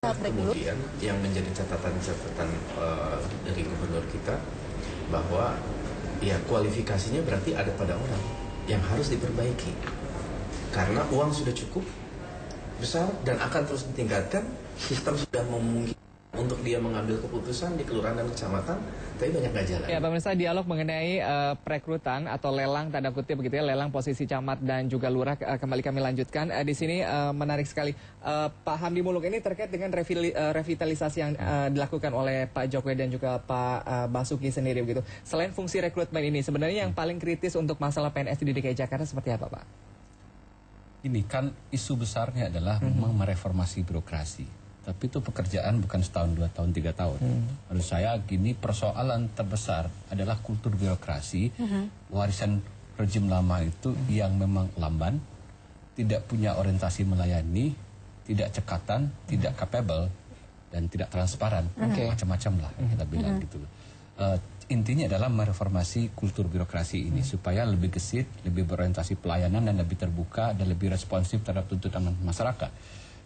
Kita break dulu. Kemudian yang menjadi catatan-catatan dari gubernur kita bahwa ya kualifikasinya berarti ada pada orang yang harus diperbaiki karena uang sudah cukup besar dan akan terus ditingkatkan, sistem sudah memungkinkan untuk dia mengambil keputusan di kelurahan dan kecamatan, tapi banyak nggak jalan. Ya, pemirsa, dialog mengenai perekrutan atau lelang tanda kutip begitu ya, lelang posisi camat dan juga lurah kembali kami lanjutkan. Di sini menarik sekali Pak Hamdi Muluk ini terkait dengan revitalisasi yang dilakukan oleh Pak Jokowi dan juga Pak Basuki sendiri begitu. Selain fungsi rekrutmen ini, sebenarnya yang paling kritis untuk masalah PNS di DKI Jakarta seperti apa, Pak? Ini kan isu besarnya adalah memang mereformasi birokrasi. Tapi itu pekerjaan bukan setahun, 2 tahun, 3 tahun. Menurut saya gini, persoalan terbesar adalah kultur birokrasi. Warisan rejim lama itu yang memang lamban, tidak punya orientasi melayani, tidak cekatan, tidak capable, dan tidak transparan. Macam-macam lah kita bilang gitu. Intinya adalah mereformasi kultur birokrasi ini supaya lebih gesit, lebih berorientasi pelayanan dan lebih terbuka dan lebih responsif terhadap tuntutan masyarakat.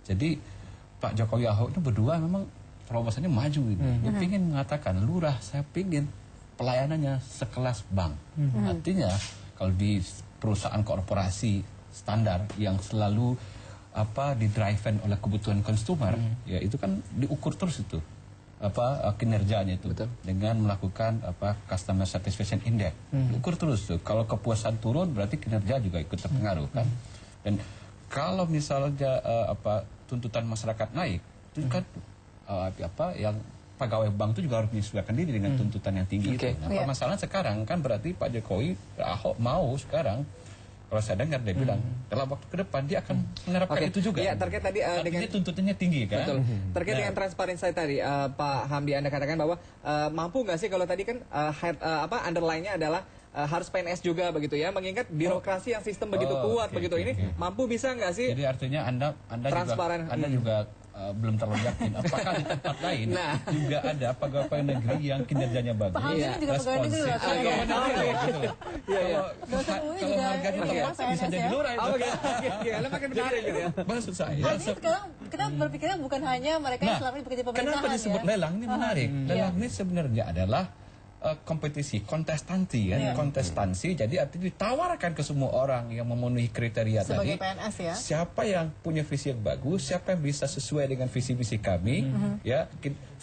Jadi Pak Jokowi Ahok itu berdua memang terobosannya maju ini. Dia ingin mengatakan, lurah saya ingin pelayanannya sekelas bank. Artinya kalau di perusahaan korporasi standar yang selalu di-driven oleh kebutuhan konsumer, ya itu kan diukur terus itu kinerjanya itu. Betul. Dengan melakukan customer satisfaction index. Diukur terus tuh. Kalau kepuasan turun berarti kinerja juga ikut terpengaruh kan. Dan kalau misalnya tuntutan masyarakat naik, itu kan yang pegawai bank itu juga harus menyesuaikan diri dengan tuntutan yang tinggi itu. Nah, permasalahan sekarang kan berarti Pak Jokowi Ahok mau sekarang, kalau saya dengar dia bilang dalam waktu ke depan dia akan menerapkan itu juga. Iya, terkait tadi dengan tuntutannya tinggi kan. Betul. Terkait dengan transparansi tadi, Pak Hamdi, Anda katakan bahwa mampu nggak sih kalau tadi kan underline-nya adalah harus PNS juga begitu ya, mengingat birokrasi yang sistem begitu kuat begitu ini mampu bisa nggak sih? Jadi artinya Anda transparan. Anda juga belum terlalu yakin apakah di tempat lain juga ada pegawai negeri yang kinerjanya bagus. Pak Hamdi juga pegawai negeri loh. Kalau harganya tepat bisa jadi lurah itu. Oke, makin menarik gitu ya. Maksud saya. Sekarang kita berpikirnya bukan hanya mereka yang selama ini bekerja pemerintahan. Kenapa disebut lelang? Ini menarik. Lelang ini sebenarnya adalah kompetisi, kontestansi kan, kontestansi. Jadi artinya ditawarkan ke semua orang yang memenuhi kriteria sebagai tadi. PNS ya. Siapa yang punya visi yang bagus, siapa yang bisa sesuai dengan visi-visi kami, ya,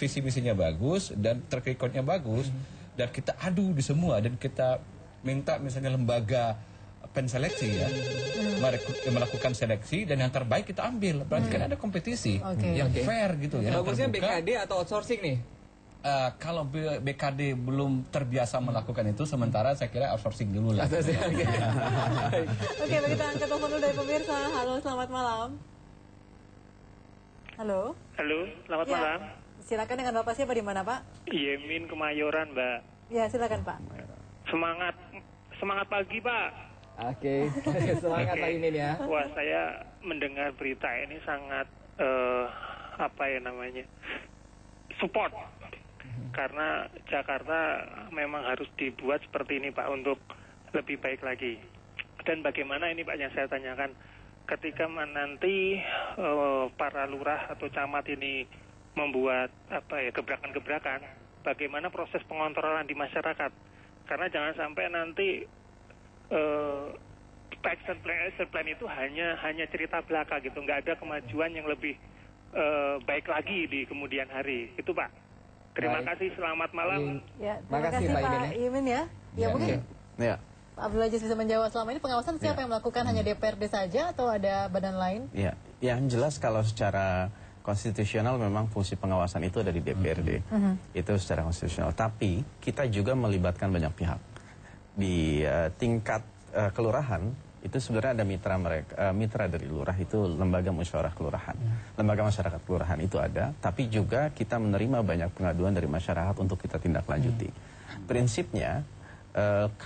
visi-misinya bagus dan track record-nya bagus, dan kita adu di semua dan kita minta misalnya lembaga penseleksi ya, melakukan seleksi dan yang terbaik kita ambil. Berarti kan ada kompetisi yang fair gitu ya. Bagusnya BKD atau outsourcing nih? Kalau BKD belum terbiasa melakukan itu, sementara saya kira outsourcing dulu lah. Oke, kita angkat telepon dulu dari pemirsa. Halo, selamat malam. Halo. Halo, selamat malam. Silakan, dengan Bapak siapa, di mana Pak? Yemin Kemayoran, Mbak. Ya, silakan Pak. Semangat pagi, Pak. Oke, semangat pagi ini ya. Wah, saya mendengar berita ini sangat support. Karena Jakarta memang harus dibuat seperti ini Pak, untuk lebih baik lagi. Dan bagaimana ini Pak yang saya tanyakan, ketika nanti para lurah atau camat ini membuat gebrakan-gebrakan, bagaimana proses pengontrolan di masyarakat? Karena jangan sampai nanti action plan itu hanya cerita belaka gitu, nggak ada kemajuan yang lebih baik lagi di kemudian hari. Itu Pak. Terima kasih, selamat malam. Ya, terima kasih Pak Imin ya. Ya, mungkin Pak Abdul Aziz bisa menjawab, selama ini pengawasan siapa yang melakukan, hanya DPRD saja atau ada badan lain? Ya, yang jelas kalau secara konstitusional memang fungsi pengawasan itu ada di DPRD. Itu secara konstitusional. Tapi kita juga melibatkan banyak pihak. Di tingkat kelurahan itu sebenarnya ada mitra dari lurah, itu lembaga musyawarah kelurahan. Lembaga masyarakat kelurahan itu ada, tapi juga kita menerima banyak pengaduan dari masyarakat untuk kita tindak lanjuti. Prinsipnya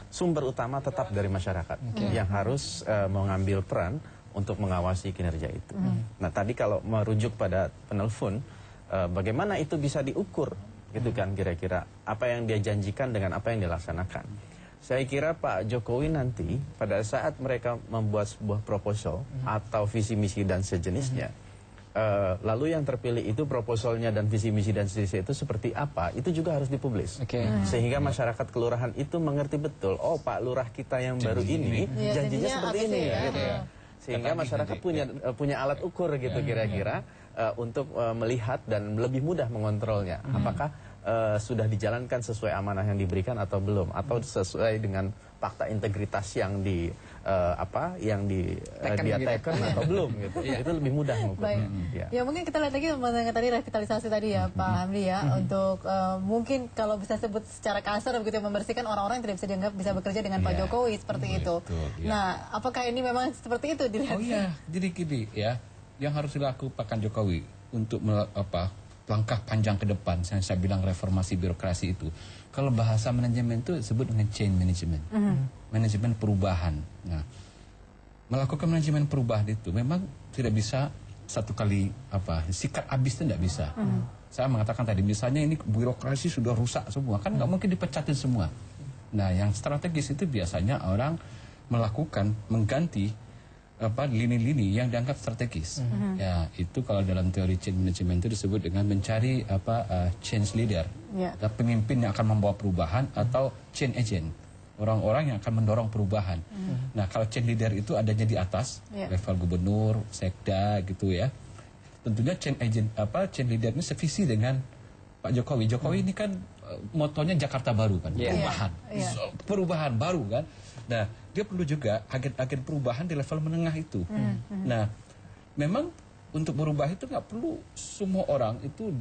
sumber utama tetap dari masyarakat yang harus mengambil peran untuk mengawasi kinerja itu. Nah, tadi kalau merujuk pada penelpon, bagaimana itu bisa diukur gitu kan, kira-kira apa yang dia janjikan dengan apa yang dilaksanakan. Saya kira Pak Jokowi nanti pada saat mereka membuat sebuah proposal atau visi misi dan sejenisnya, Lalu yang terpilih itu proposalnya dan visi misi dan seterusnya itu seperti apa, itu juga harus dipublis. Sehingga masyarakat kelurahan itu mengerti betul, oh Pak Lurah kita yang baru ini janjinya seperti ini. Gitu ya. Sehingga masyarakat punya alat ukur gitu kira-kira untuk melihat dan lebih mudah mengontrolnya. Apakah sudah dijalankan sesuai amanah yang diberikan atau belum, atau sesuai dengan fakta integritas yang dia taken atau belum gitu. Itu lebih mudah mengukurnya. Ya mungkin kita lihat lagi mengenai tadi revitalisasi tadi ya Pak Hamdi ya, untuk mungkin kalau bisa sebut secara kasar begitu, membersihkan orang-orang yang tidak bisa dianggap bisa bekerja dengan Pak Jokowi seperti itu. Nah, apakah ini memang seperti itu dilihat? Oh iya, jadi gini ya, yang harus dilakukan Pak Jokowi untuk langkah panjang ke depan, saya bilang reformasi birokrasi itu. Kalau bahasa manajemen itu disebut dengan change management, manajemen perubahan. Nah, melakukan manajemen perubahan itu memang tidak bisa satu kali sikat habis itu tidak bisa. Saya mengatakan tadi, misalnya ini birokrasi sudah rusak semua, kan nggak mungkin dipecatin semua. Nah, yang strategis itu biasanya orang mengganti lini-lini yang dianggap strategis. Ya, itu kalau dalam teori change management itu disebut dengan mencari change leader, pemimpin yang akan membawa perubahan, atau change agent, orang-orang yang akan mendorong perubahan. Nah, kalau change leader itu adanya di atas, level gubernur, sekda gitu ya. Tentunya change agent change leader ini sevisi dengan Pak Jokowi. Jokowi ini kan motonya Jakarta Baru kan, perubahan baru kan. Nah, dia perlu juga agen-agen perubahan di level menengah itu. Nah, memang untuk berubah itu nggak perlu semua orang itu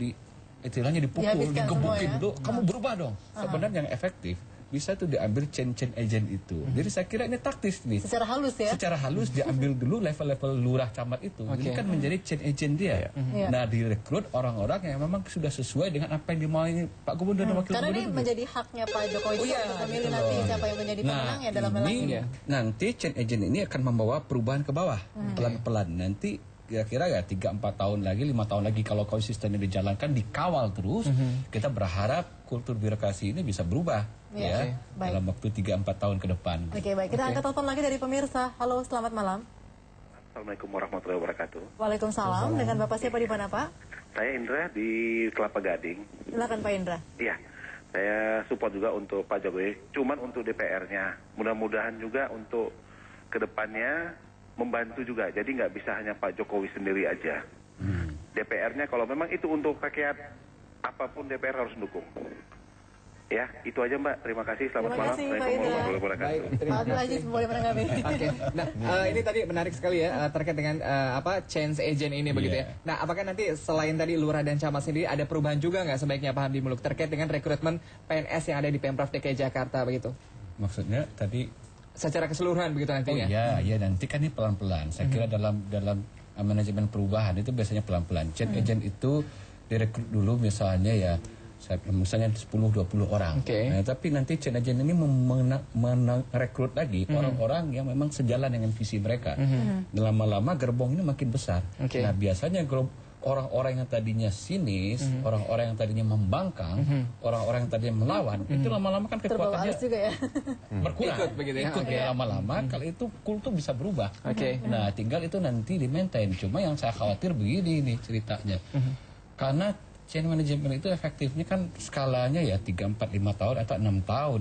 istilahnya dipukul, digebukin dulu, kamu berubah dong. Sebenarnya yang efektif bisa itu diambil change agent itu. Jadi saya kira ini taktis nih. Secara halus ya? Secara halus diambil dulu level-level lurah camat itu. Jadi kan menjadi change agent dia. Nah, direkrut orang-orang yang memang sudah sesuai dengan apa yang dimauin Pak Gubernur dan Wakil Gubernur. Karena ini menjadi haknya Pak Jokowi untuk memilih nanti siapa yang menjadi pemenang ya dalam lelang. Nanti change agent ini akan membawa perubahan ke bawah pelan-pelan. Nanti kira-kira 3-4 tahun lagi, 5 tahun lagi kalau konsistennya dijalankan, dikawal terus, kita berharap kultur birokrasi ini bisa berubah dalam waktu 3-4 tahun ke depan. Oke, baik. Kita angkat telepon lagi dari pemirsa. Halo, selamat malam. Assalamualaikum warahmatullahi wabarakatuh. Waalaikumsalam. Dengan Bapak siapa di mana, Pak? Saya Indra di Kelapa Gading. Silakan Pak Indra. Iya, saya support juga untuk Pak Jokowi. Cuman untuk DPR-nya, mudah-mudahan juga untuk kedepannya membantu juga. Jadi nggak bisa hanya Pak Jokowi sendiri aja. DPR-nya kalau memang itu untuk rakyat, apapun DPR harus dukung. Ya, itu aja Mbak. Terima kasih. Selamat malam. Assalamualaikum warahmatullahi wabarakatuh. Pak Abdul Aziz boleh menanggapi. Nah, ini tadi menarik sekali ya terkait dengan change agent ini begitu ya. Nah, apakah nanti selain tadi lurah dan camat sendiri ada perubahan juga nggak sebaiknya Pak Hamdi Muluk terkait dengan rekrutmen PNS yang ada di Pemprov DKI Jakarta begitu? Maksudnya tadi secara keseluruhan begitu nantinya? Oh iya, nanti kan ini pelan-pelan. Saya kira dalam manajemen perubahan itu biasanya pelan-pelan. Change agent itu direkrut dulu misalnya ya, misalnya 10-20 orang. Nah, tapi nanti change agent ini merekrut lagi orang-orang yang memang sejalan dengan visi mereka. Lama-lama gerbong ini makin besar. Nah, biasanya orang-orang yang tadinya sinis, orang-orang yang tadinya membangkang, orang-orang yang tadinya melawan, itu lama-lama kan kekuatannya juga ya? berkurang. Ikut ya lama-lama, kalau itu kultur bisa berubah. Nah, tinggal itu nanti di-maintain. Cuma yang saya khawatir begini nih ceritanya. Karena change management itu efektifnya kan skalanya ya 3, 4, 5 tahun atau 6 tahun.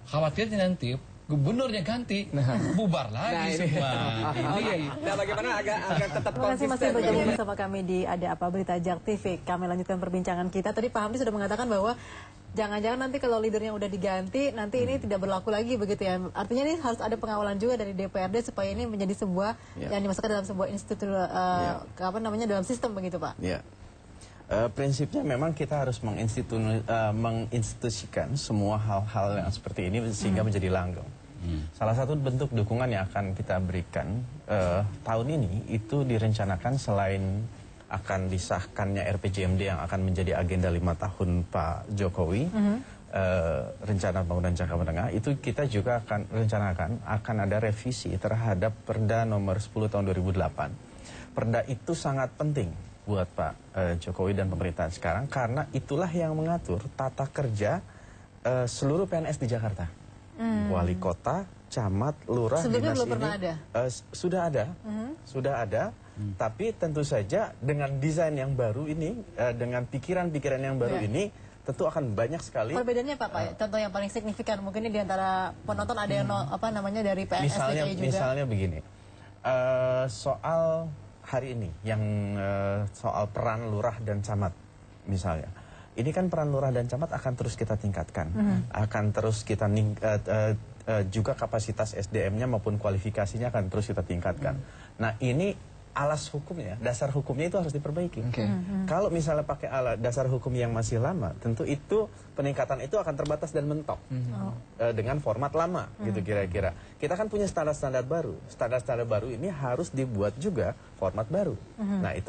Khawatirnya nanti gubernurnya ganti, bubar lagi semua. Nah, bagaimana agar tetap konsisten? Masih bergabung bersama kami di Ada Apa Berita Jak TV. Kami lanjutkan perbincangan kita. Tadi Pak Hamdi sudah mengatakan bahwa jangan-jangan nanti kalau leadernya udah diganti, nanti ini tidak berlaku lagi begitu ya. Artinya ini harus ada pengawalan juga dari DPRD supaya ini menjadi sebuah yang dimasukkan dalam sebuah institusi dalam sistem begitu Pak. Prinsipnya memang kita harus menginstitusikan semua hal-hal yang seperti ini sehingga menjadi langgeng. Salah satu bentuk dukungan yang akan kita berikan tahun ini itu direncanakan selain akan disahkannya RPJMD yang akan menjadi agenda 5 tahun Pak Jokowi, rencana pembangunan jangka menengah, itu kita juga akan rencanakan akan ada revisi terhadap Perda nomor 10 tahun 2008. Perda itu sangat penting buat Pak Jokowi dan pemerintahan sekarang karena itulah yang mengatur tata kerja seluruh PNS di Jakarta. Wali kota, camat, lurah, sebelumnya dinas belum ini pernah ada? Sudah ada Tapi tentu saja dengan desain yang baru ini, dengan pikiran-pikiran yang baru ini, tentu akan banyak sekali. Perbedaannya Pak? Contoh yang paling signifikan mungkin ini diantara penonton ada yang dari PNS DKI juga. Misalnya begini, soal hari ini yang soal peran lurah dan camat misalnya. Ini kan peran lurah dan camat akan terus kita tingkatkan, akan terus kita juga kapasitas SDM-nya maupun kualifikasinya akan terus kita tingkatkan. Nah ini alas hukumnya, dasar hukumnya itu harus diperbaiki. Kalau misalnya pakai dasar hukum yang masih lama, tentu itu peningkatan itu akan terbatas dan mentok dengan format lama, gitu kira-kira. Kita kan punya standar-standar baru. Standar-standar baru ini harus dibuat juga format baru. Nah itu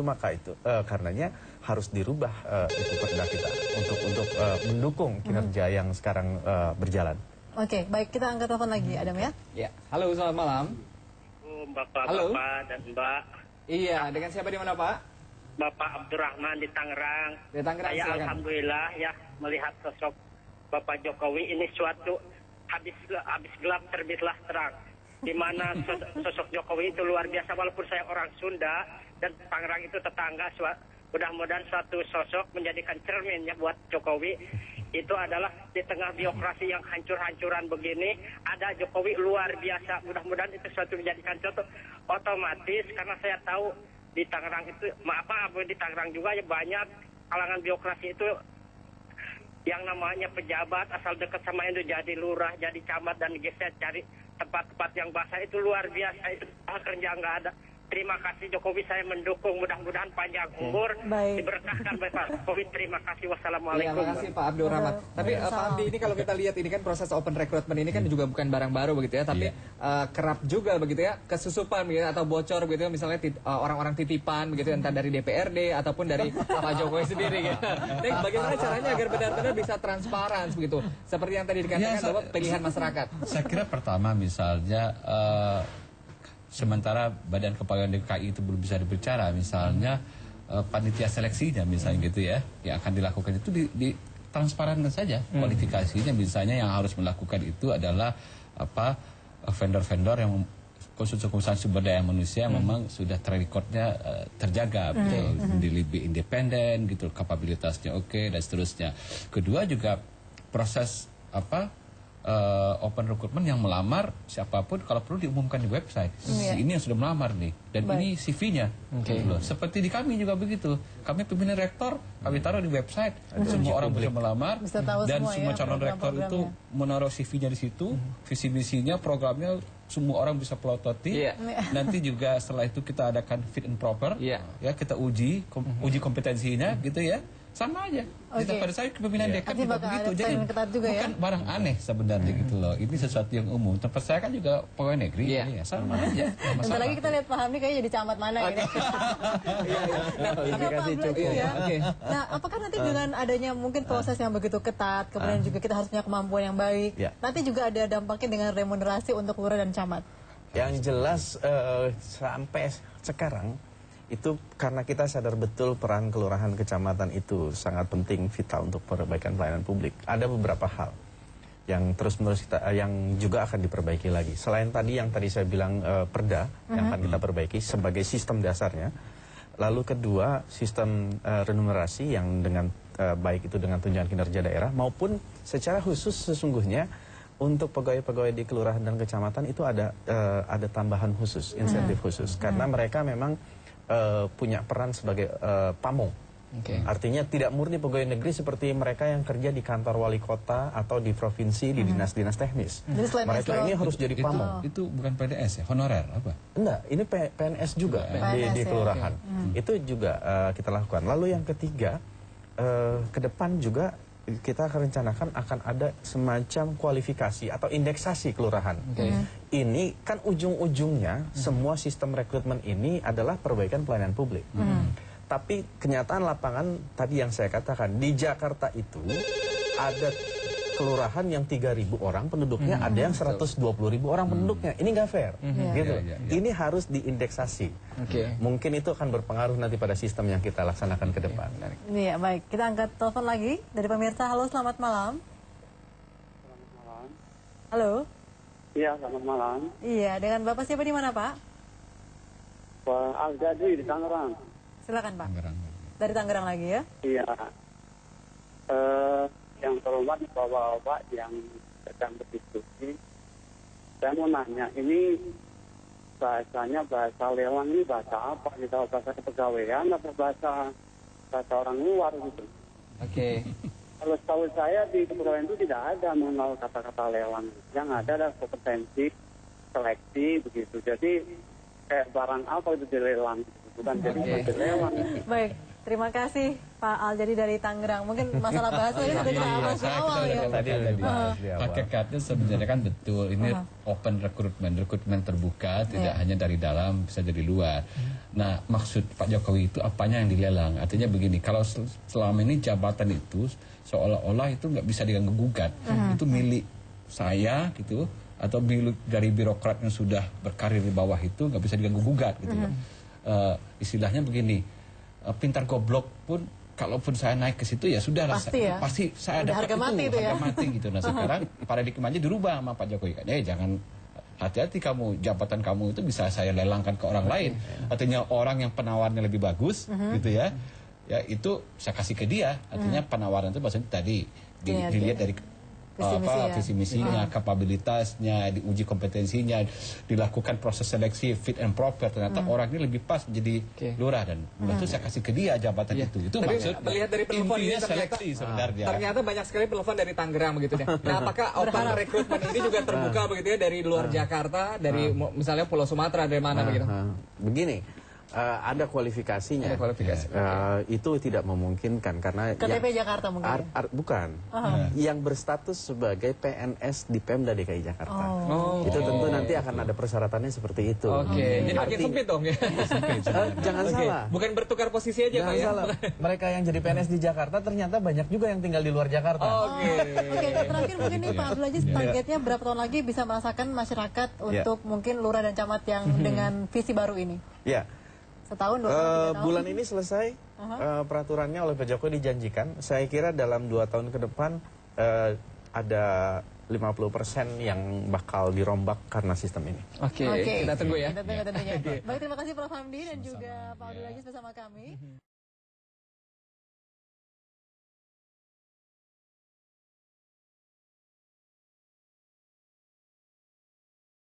karenanya harus dirubah itu perda kita untuk mendukung kinerja yang sekarang berjalan. Oke, baik, kita angkat telepon lagi, Adam ya. Ya, halo, selamat malam. Bapak dan Mbak. Iya, dengan siapa di mana Pak? Bapak Abdurrahman di Tangerang. Di Tangerang, saya silakan. alhamdulillah ya melihat sosok Bapak Jokowi ini suatu habis gelap terbitlah terang. Di mana sosok Jokowi itu luar biasa, walaupun saya orang Sunda dan Tangerang itu tetangga. Mudah-mudahan suatu sosok menjadikan cermin ya buat Jokowi. Itu adalah di tengah birokrasi yang hancur-hancuran begini, ada Jokowi luar biasa. Mudah-mudahan itu suatu menjadikan contoh. Otomatis karena saya tahu di Tangerang itu, di Tangerang juga ya banyak kalangan birokrasi itu yang namanya pejabat asal dekat sama itu jadi lurah, jadi camat dan geser cari tempat-tempat yang basah itu luar biasa. Itu kerja nggak ada. Terima kasih Jokowi, saya mendukung, mudah-mudahan panjang umur, diberkahkan Pak Jokowi. Terima kasih, wassalamualaikum. Terima kasih Pak Abdurrahman. Tapi Pak Hamdi, ini kalau kita lihat ini kan proses open recruitment ini kan juga bukan barang baru begitu ya, tapi kerap juga begitu ya kesusupan begitu atau bocor begitu ya, misalnya orang-orang titipan begitu entah dari DPRD ataupun dari Pak Jokowi sendiri gitu. Jadi bagaimana caranya agar benar-benar bisa transparan begitu? Seperti yang tadi dikatakan bahwa pilihan masyarakat. Saya kira pertama misalnya sementara Badan Kepegawaian DKI itu belum bisa berbicara, misalnya panitia seleksinya misalnya gitu ya, yang akan dilakukan itu transparankan saja kualifikasinya. Misalnya yang harus melakukan itu adalah vendor-vendor yang konsultan sumber daya manusia memang sudah track recordnya terjaga, lebih independen gitu, kapabilitasnya oke, dan seterusnya. Kedua juga proses open recruitment yang melamar siapapun kalau perlu diumumkan di website. Ini yang sudah melamar nih, dan ini CV-nya. Seperti di kami juga begitu. Kami pemilihan rektor, kami taruh di website. Semua orang bisa melamar, dan semua calon rektor itu menaruh CV-nya di situ, visi misinya, programnya, semua orang bisa pelototi. Nanti juga setelah itu kita adakan fit and proper, ya kita uji kompetensinya gitu ya. Sama aja. Pada saya kepemimpinan dekan juga begitu. Jadi bukan barang aneh sebenarnya gitu loh. Ini sesuatu yang umum. Tempat saya kan juga pegawai negeri. Sama aja. Bentar lagi kita lihat Pak Hamdi kayaknya jadi camat mana ini. Nah, apakah nanti dengan adanya mungkin proses yang begitu ketat, kemudian juga kita harus punya kemampuan yang baik, nanti juga ada dampaknya dengan remunerasi untuk lurah dan camat? Yang jelas sampai sekarang itu karena kita sadar betul peran kelurahan kecamatan itu sangat penting, vital untuk perbaikan pelayanan publik. Ada beberapa hal yang terus-menerus yang juga akan diperbaiki lagi. Selain yang tadi saya bilang perda yang akan kita perbaiki sebagai sistem dasarnya. Lalu kedua, sistem remunerasi yang dengan baik itu dengan tunjangan kinerja daerah maupun secara khusus sesungguhnya untuk pegawai-pegawai di kelurahan dan kecamatan itu ada tambahan khusus, insentif khusus karena mereka memang punya peran sebagai pamong. Artinya tidak murni pegawai negeri seperti mereka yang kerja di kantor wali kota atau di provinsi, di dinas-dinas teknis. Mereka ini harus jadi pamong. Itu bukan PNS ya? Honorer apa? Enggak, ini PNS juga di kelurahan. Itu juga kita lakukan. Lalu yang ketiga, ke depan juga kita akan rencanakan akan ada semacam kualifikasi atau indeksasi kelurahan. Ini kan ujung-ujungnya semua sistem rekrutmen ini adalah perbaikan pelayanan publik. Tapi kenyataan lapangan tadi yang saya katakan, di Jakarta itu ada kelurahan yang 3.000 orang penduduknya, ada yang 120.000 orang penduduknya. Ini nggak fair, gitu. Ini harus diindeksasi. Mungkin itu akan berpengaruh nanti pada sistem yang kita laksanakan ke depan. Iya, baik. Kita angkat telepon lagi dari pemirsa. Halo, selamat malam. Selamat malam. Halo. Iya, selamat malam. Iya, dengan Bapak siapa di mana, Pak? Pak Al-Jadi di Tangerang. Silakan Pak. Tangerang. Dari Tangerang lagi ya. Iya. Yang terhormat bapak-bapak yang sedang berdiskusi, saya mau nanya, ini bahasanya bahasa lelang ini bahasa apa? Kita bahasa kepegawaian atau bahasa orang luar gitu? Oke. Kalau setahu saya di kepegawaian itu tidak ada mengenal kata-kata lelang. Yang ada adalah kompetensi, seleksi begitu. Jadi kayak barang apa itu dilelang, bukan jadi dilelang. Baik, terima kasih Pak Al jadi dari Tangerang. Mungkin masalah bahasa ini sudah kita bahas di awal ya. Tadi udah dibahas di awal. Hakikatnya sebenarnya kan betul, ini open rekrutmen terbuka, tidak hanya dari dalam, bisa dari luar. Nah, maksud Pak Jokowi itu apanya yang dilelang? Artinya begini, kalau selama ini jabatan itu seolah-olah itu nggak bisa diganggu gugat, itu milik saya gitu, atau milik dari birokrat yang sudah berkarir di bawah itu nggak bisa diganggu gugat gitu. Istilahnya begini, pintar goblok pun kalaupun saya naik ke situ ya sudah lah, pasti saya dapat harga mati itu ya. harga mati gitu. Nah sekarang paradigmanya dirubah sama Pak Jokowi kan, jangan hati-hati kamu, jabatan kamu itu bisa saya lelangkan ke orang lain. Artinya orang yang penawarnya lebih bagus gitu ya itu saya kasih ke dia. Artinya penawaran itu maksudnya tadi dilihat dari visi misinya, kapabilitasnya, diuji kompetensinya, dilakukan proses seleksi fit and proper. Ternyata orang ini lebih pas menjadi lurah dan itu saya kasih ke dia jabatan itu. Itu tapi maksud melihat dari penelepon ini seleksi sebenarnya. Ternyata banyak sekali penelepon dari Tangerang begitu ya. Nah, apakah open rekrutmen ini juga terbuka begitu ya dari luar Jakarta, dari misalnya Pulau Sumatera, dari mana begitu? Begini. Ada kualifikasinya. Ada kualifikasi. Itu tidak memungkinkan karena KTP Jakarta mungkin. Bukan. Yang berstatus sebagai PNS di Pemda DKI Jakarta. Itu tentu nanti akan ada persyaratannya seperti itu. Jadi makin sempit dong ya. Jangan salah. Bukan bertukar posisi aja Pak ya. Salah. Mereka yang jadi PNS di Jakarta ternyata banyak juga yang tinggal di luar Jakarta. Oke, terakhir mungkin nih Pak Abdul Aziz, targetnya berapa tahun lagi bisa merasakan masyarakat untuk mungkin lurah dan camat yang dengan visi baru ini? Ya. Setahun, 2 tahun, 3 tahun? Bulan ini selesai peraturannya oleh Pak Jokowi dijanjikan. Saya kira dalam 2 tahun ke depan ada 50% yang bakal dirombak karena sistem ini. Oke, kita tunggu ya. Kita tunggu tentunya. Baik, terima kasih Prof. Hamdi dan juga Pak Abdul Aziz bersama kami.